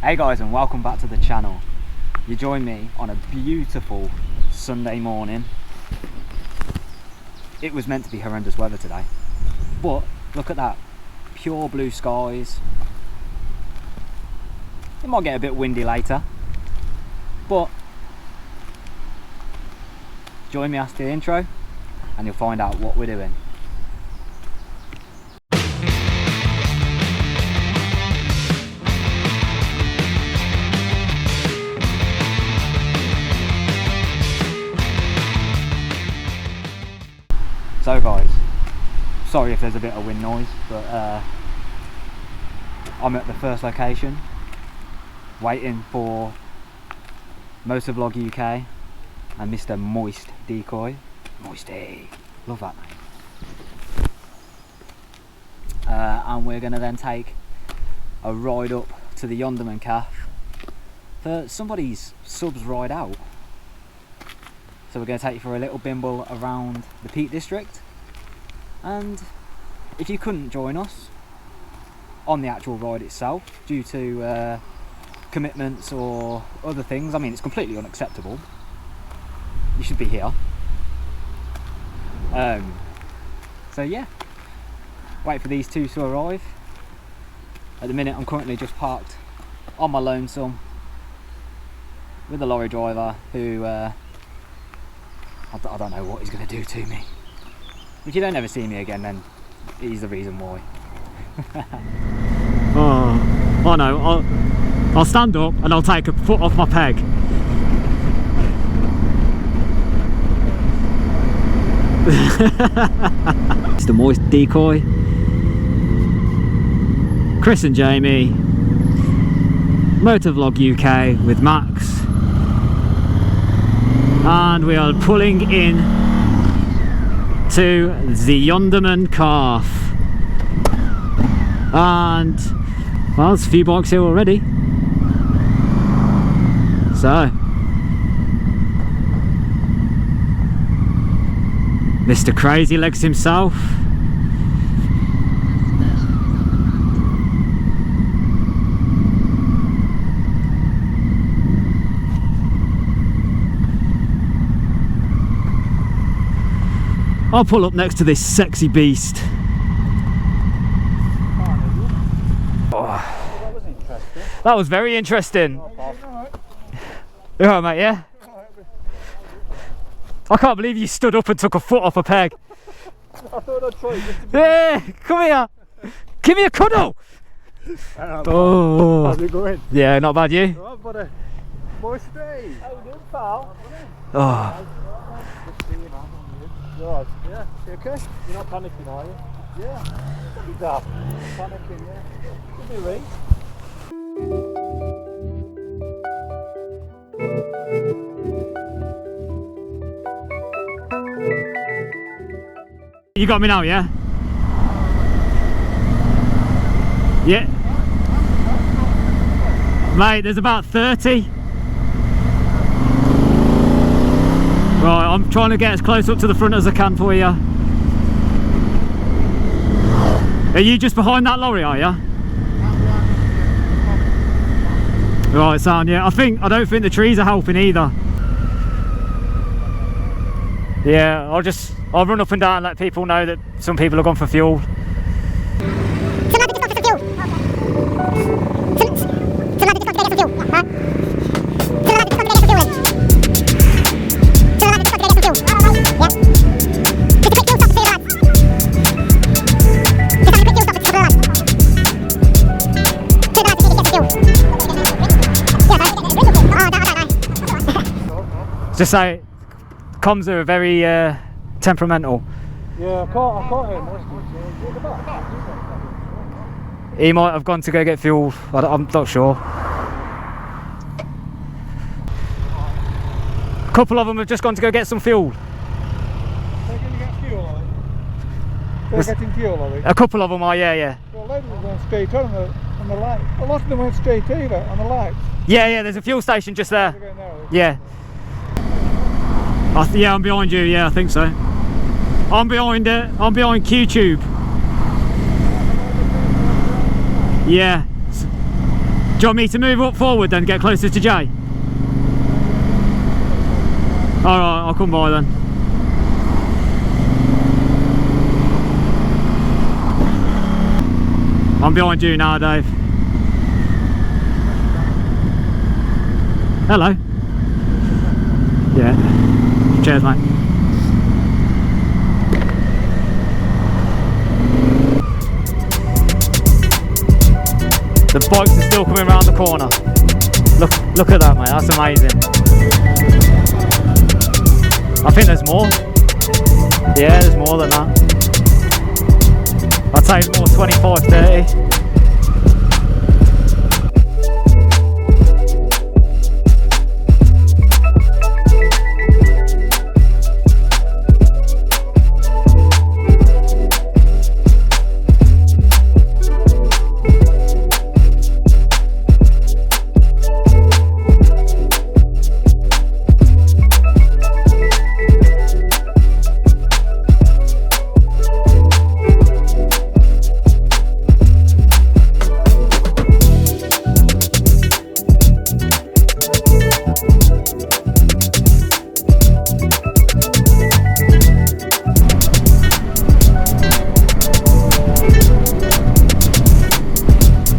Hey guys, and welcome back to the channel. You join me on a beautiful Sunday morning. It was meant to be horrendous weather today, but look at that, pure blue skies. It might get a bit windy later, but join me after the intro and you'll find out what we're doing. So guys, sorry if there's a bit of wind noise, but I'm at the first location waiting for Motovlog UK and Mr. Moist Decoy. Moisty, love that name. And we're going to then take a ride up to the Yonderman Calf for somebody's subs ride out. So we're going to take you for a little bimble around the Peak District, and if you couldn't join us on the actual ride itself due to commitments or other things, I mean it's completely unacceptable, you should be here. So yeah, wait for these two to arrive. At the minute I'm currently just parked on my lonesome with a lorry driver who I don't know what he's going to do to me. If you don't ever see me again, then he's the reason why. Oh no, I'll stand up and I'll take a foot off my peg. It's the Moist Decoy, Chris and Jamie, Motovlog UK with Max. And we are pulling in to the Yonderman Calf, and well, there's a few bikes here already. So Mr. Crazy Legs himself. I'll pull up next to this sexy beast. Oh. That was interesting. That was very interesting. You alright, mate, yeah? I can't believe you stood up and took a foot off a peg. I thought I'd try just to be... Yeah, come here. Give me a cuddle. Oh. How's it going? Yeah, not bad, you? Right, buddy. Moist day. How you doing, pal? Oh. Right, yeah, you okay? You're not panicking, are you? Yeah. Don't be daft. Panicking, yeah. Give me a ring. You got me now, yeah? Yeah. Mate, there's about 30. Right, I'm trying to get as close up to the front as I can for you. Are you just behind that lorry, are you? Right, sound, yeah. I don't think the trees are helping either. Yeah, I'll run up and down and let people know that some people have gone for fuel. Just say, comms are very temperamental. Yeah, I can't hear much. He might have gone to go get fuel, I'm not sure. A couple of them have just gone to go get some fuel. They're going to get fuel, are they? They're getting fuel, are they? A couple of them are, yeah. Well, they were going straight on the light. A lot of them went straight either on the lights. Yeah, there's a fuel station just there. They're going there, yeah. Yeah, I'm behind you, yeah, I think so. I'm behind it, I'm behind Q-Tube. Yeah. Do you want me to move up forward then, get closer to Jay? Alright, I'll come by then. I'm behind you now, Dave. Hello. Yeah. Cheers, mate. The bikes are still coming around the corner. Look at that, mate. That's amazing. I think there's more. Yeah, there's more than that. I'd say more 25, 30.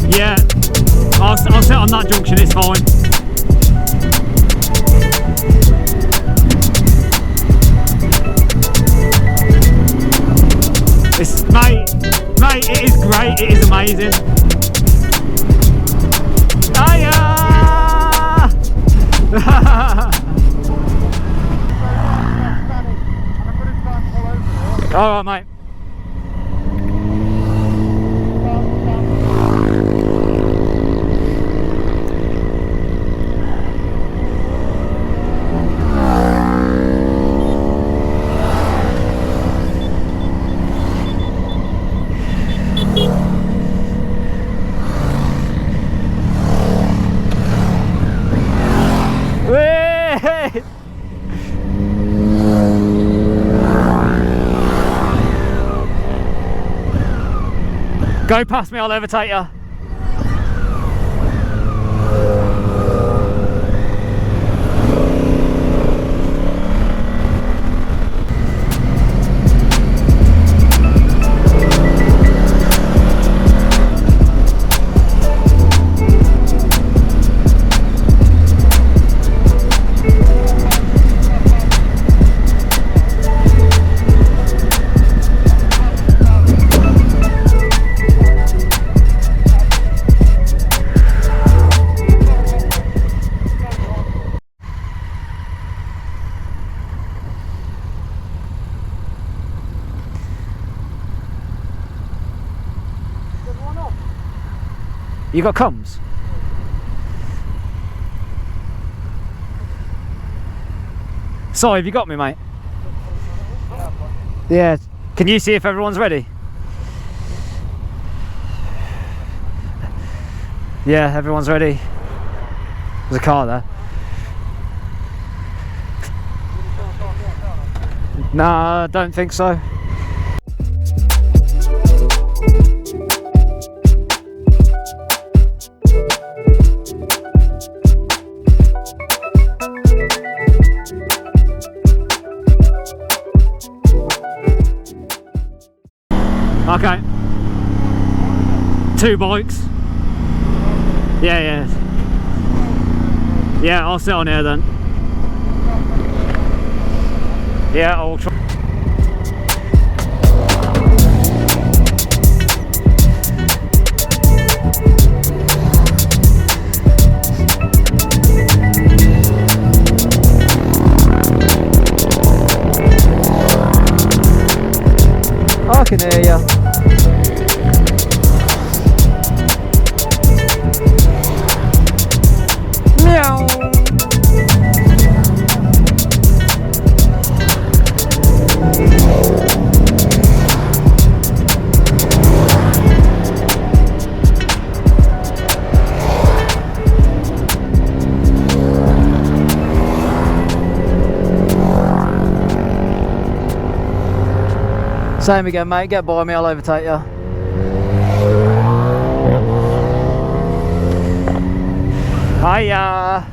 Yeah, I'll sit on that junction, it's fine. Mate, it is great, it is amazing. Hiya! Alright, mate. Go past me, I'll overtake you. You got comms? Sorry, have you got me, mate? Yeah. Can you see if everyone's ready? Yeah, everyone's ready. There's a car there. Nah, I don't think so. Okay. 2 bikes. Yeah. Yeah, I'll sit on here then. Yeah, I'll try. I can hear you. Meow. Same again, mate. Get by me, I'll overtake you. Hiya!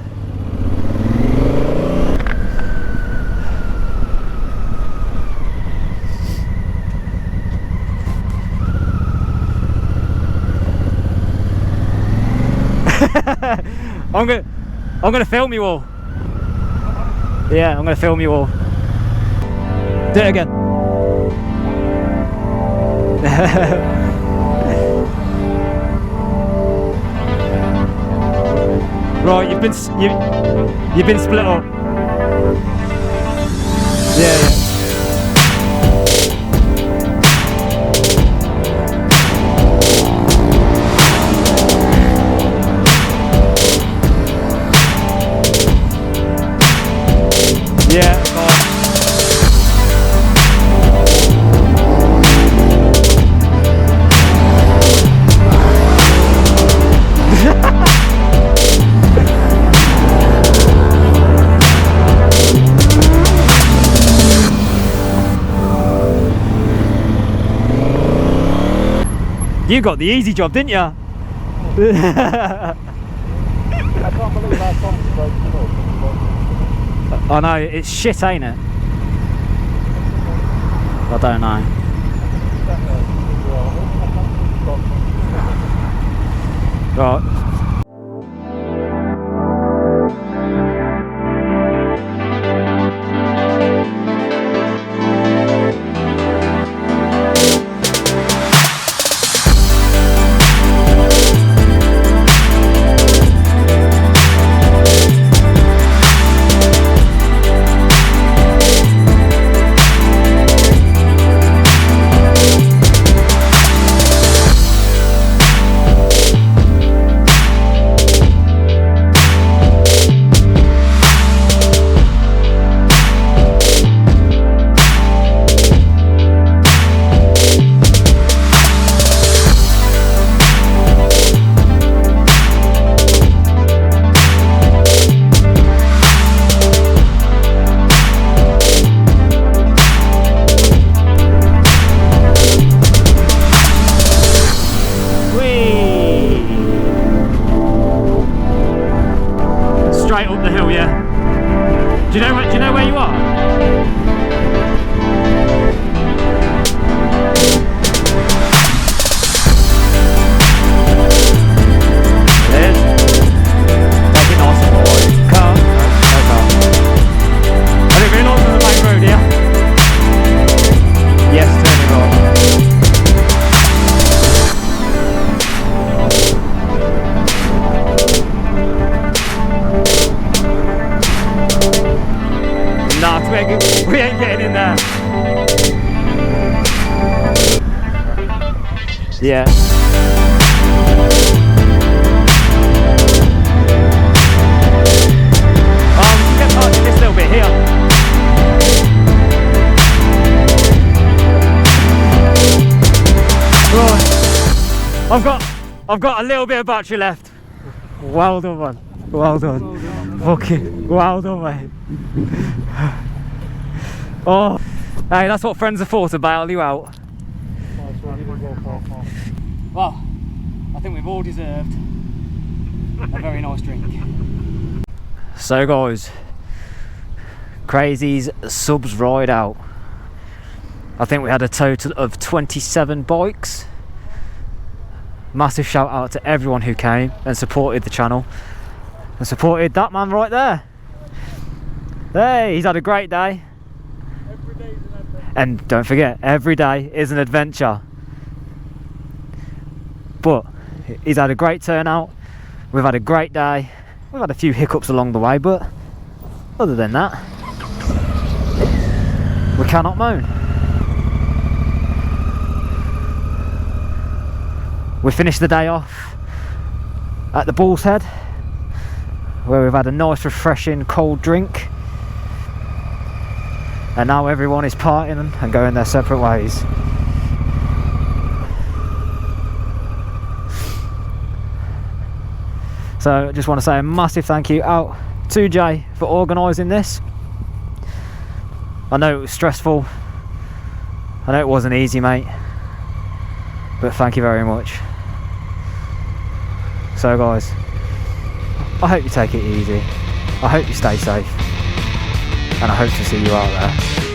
I'm gonna film you all. Yeah, I'm gonna film you all. Do it again. Right, you've been split up. Yeah. Yeah, you got the easy job, didn't you? I can't believe how Tom's broken up. I know, it's shit, ain't it? I don't know. Right. Straight up the hill, yeah. Do you know where you are? It is. Make it nice and wide. Car? No car. I didn't realise it was a main road here. Yes, turning right. Nah, we ain't getting in there. Yeah. We can get past this little bit here. Right. I've got a little bit of battery left. Well done, man. Well done. Fucking well done, mate. Oh, hey, that's what friends are for, to bail you out. Well, I think we've all deserved a very nice drink. So guys, Crazy's subs ride out. I think we had a total of 27 bikes. Massive shout out to everyone who came and supported the channel and supported that man right there. Hey, he's had a great day. Every day is an adventure. And don't forget, every day is an adventure. But he's had a great turnout. We've had a great day. We've had a few hiccups along the way, but other than that, we cannot moan. We finished the day off at the Bull's Head, where we've had a nice refreshing cold drink, and now everyone is partying and going their separate ways. So I just want to say a massive thank you out to Jay for organising this. I know it was stressful, I know it wasn't easy, mate, but thank you very much. So guys, I hope you take it easy. I hope you stay safe. And I hope to see you out there.